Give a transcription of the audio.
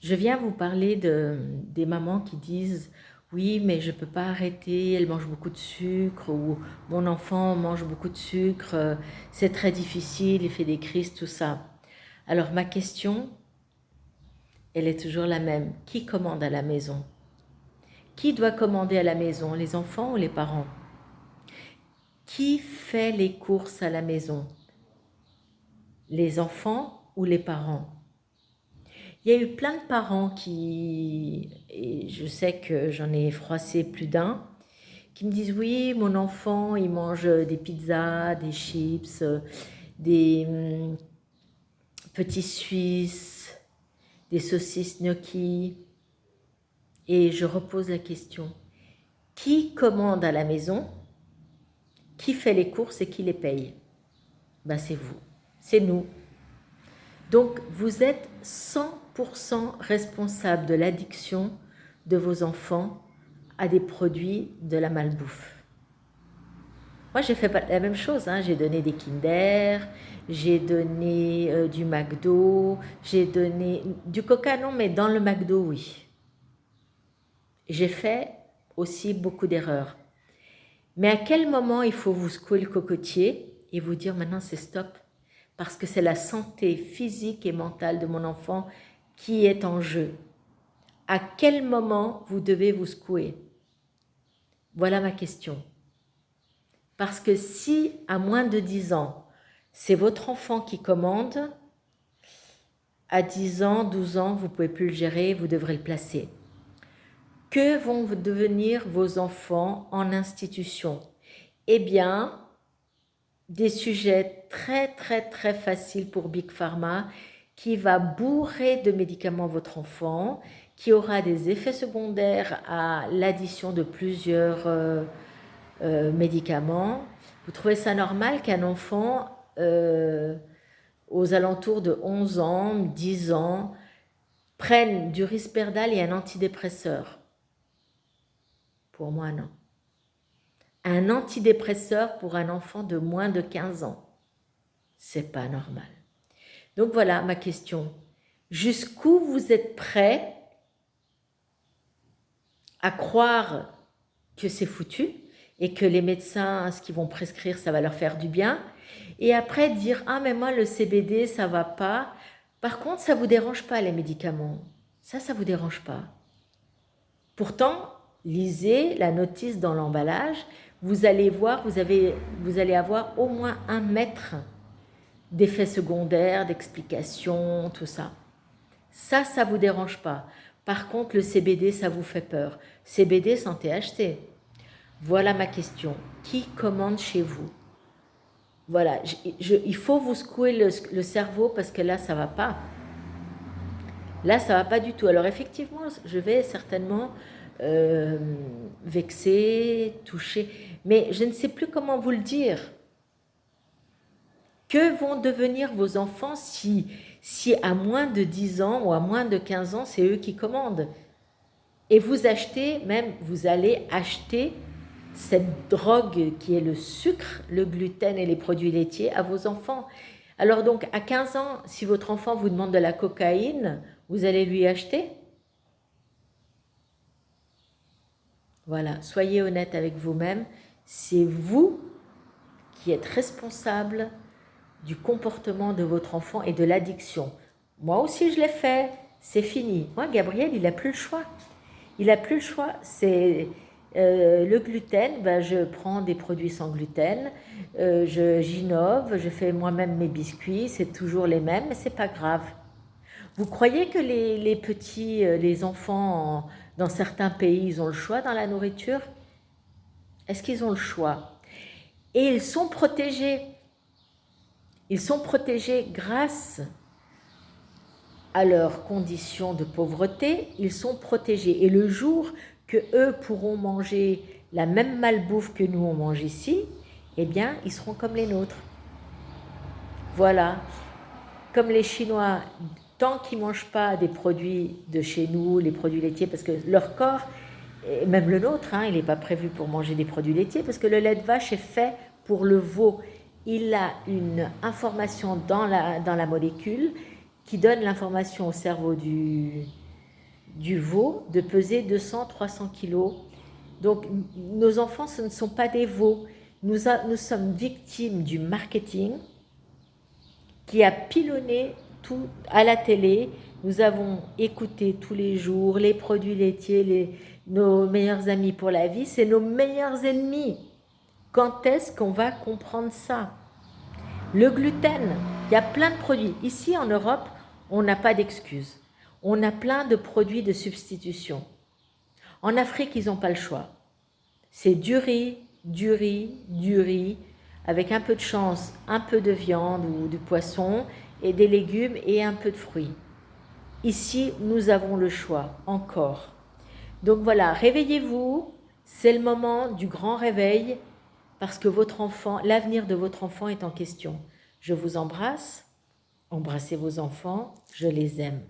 Je viens vous parler des mamans qui disent oui, mais je ne peux pas arrêter, elle mange beaucoup de sucre, ou mon enfant mange beaucoup de sucre, c'est très difficile, il fait des crises, tout ça. Alors ma question, elle est toujours la même. Qui commande à la maison? Qui doit commander à la maison, les enfants ou les parents? Qui fait les courses à la maison? Les enfants ou les parents? Il y a eu plein de parents et je sais que j'en ai froissé plus d'un, qui me disent oui, mon enfant, il mange des pizzas, des chips, des petits Suisses, des saucisses gnocchi. Et je repose la question, qui commande à la maison? Qui fait les courses et qui les paye? Ben, c'est vous, c'est nous. Donc vous êtes 100% responsable de l'addiction de vos enfants à des produits de la malbouffe. Moi, j'ai fait la même chose, hein. J'ai donné des Kinder, j'ai donné du McDo, j'ai donné du Coca, non, mais dans le McDo, oui. J'ai fait aussi beaucoup d'erreurs. Mais à quel moment il faut vous secouer le cocotier et vous dire maintenant c'est stop? Parce que c'est la santé physique et mentale de mon enfant qui est en jeu. À quel moment vous devez vous secouer? Voilà ma question. Parce que si à moins de 10 ans, c'est votre enfant qui commande, à 10 ans, 12 ans, vous ne pouvez plus le gérer, vous devrez le placer. Que vont devenir vos enfants en institution? Eh bien, des sujets très très très faciles pour Big Pharma qui va bourrer de médicaments votre enfant, qui aura des effets secondaires à l'addition de plusieurs médicaments. Vous trouvez ça normal qu'un enfant aux alentours de 11 ans, 10 ans, prenne du Risperdal et un antidépresseur? Pour moi, non. Un antidépresseur pour un enfant de moins de 15 ans, c'est pas normal. Donc voilà ma question. Jusqu'où vous êtes prêt à croire que c'est foutu et que les médecins, ce qu'ils vont prescrire, ça va leur faire du bien, et après dire ah mais moi le CBD ça va pas. Par contre, ça vous dérange pas les médicaments? Ça vous dérange pas? Pourtant, lisez la notice dans l'emballage, vous allez voir, vous allez avoir au moins 1 mètre d'effets secondaires, d'explications, tout ça. Ça vous dérange pas. Par contre, le CBD, ça vous fait peur. CBD sans THC. Voilà ma question. Qui commande chez vous? Voilà, il faut vous secouer le cerveau parce que là, ça va pas. Là, ça va pas du tout. Alors effectivement, je vais certainement vexer, toucher, mais je ne sais plus comment vous le dire. Que vont devenir vos enfants si à moins de 10 ans ou à moins de 15 ans, c'est eux qui commandent? Et vous achetez, même vous allez acheter cette drogue qui est le sucre, le gluten et les produits laitiers à vos enfants. Alors donc à 15 ans, si votre enfant vous demande de la cocaïne, vous allez lui acheter? Voilà, soyez honnête avec vous-même, c'est vous qui êtes responsable du comportement de votre enfant et de l'addiction. Moi aussi je l'ai fait, c'est fini. Moi Gabriel, il n'a plus le choix. Il n'a plus le choix. C'est le gluten, ben, je prends des produits sans gluten, j'innove, je fais moi-même mes biscuits, c'est toujours les mêmes, mais c'est pas grave. Vous croyez que les petits, les enfants dans certains pays, ils ont le choix dans la nourriture? Est-ce qu'ils ont le choix? Et ils sont protégés. Ils sont protégés grâce à leurs conditions de pauvreté, ils sont protégés. Et le jour que eux pourront manger la même malbouffe que nous on mange ici, eh bien, ils seront comme les nôtres. Voilà. Comme les Chinois, tant qu'ils ne mangent pas des produits de chez nous, les produits laitiers, parce que leur corps, et même le nôtre, hein, il n'est pas prévu pour manger des produits laitiers, parce que le lait de vache est fait pour le veau. Il a une information dans la molécule qui donne l'information au cerveau du veau de peser 200-300 kilos. Donc, nos enfants, ce ne sont pas des veaux. Nous sommes victimes du marketing qui a pilonné tout à la télé. Nous avons écouté tous les jours les produits laitiers, nos meilleurs amis pour la vie, c'est nos meilleurs ennemis. Quand est-ce qu'on va comprendre ça? Le gluten, il y a plein de produits. Ici en Europe, on n'a pas d'excuses. On a plein de produits de substitution. En Afrique, ils n'ont pas le choix. C'est du riz, du riz, du riz, avec un peu de chance, un peu de viande ou du poisson, et des légumes et un peu de fruits. Ici, nous avons le choix, encore. Donc voilà, réveillez-vous, c'est le moment du grand réveil, parce que votre enfant, l'avenir de votre enfant est en question. Je vous embrasse, embrassez vos enfants, je les aime.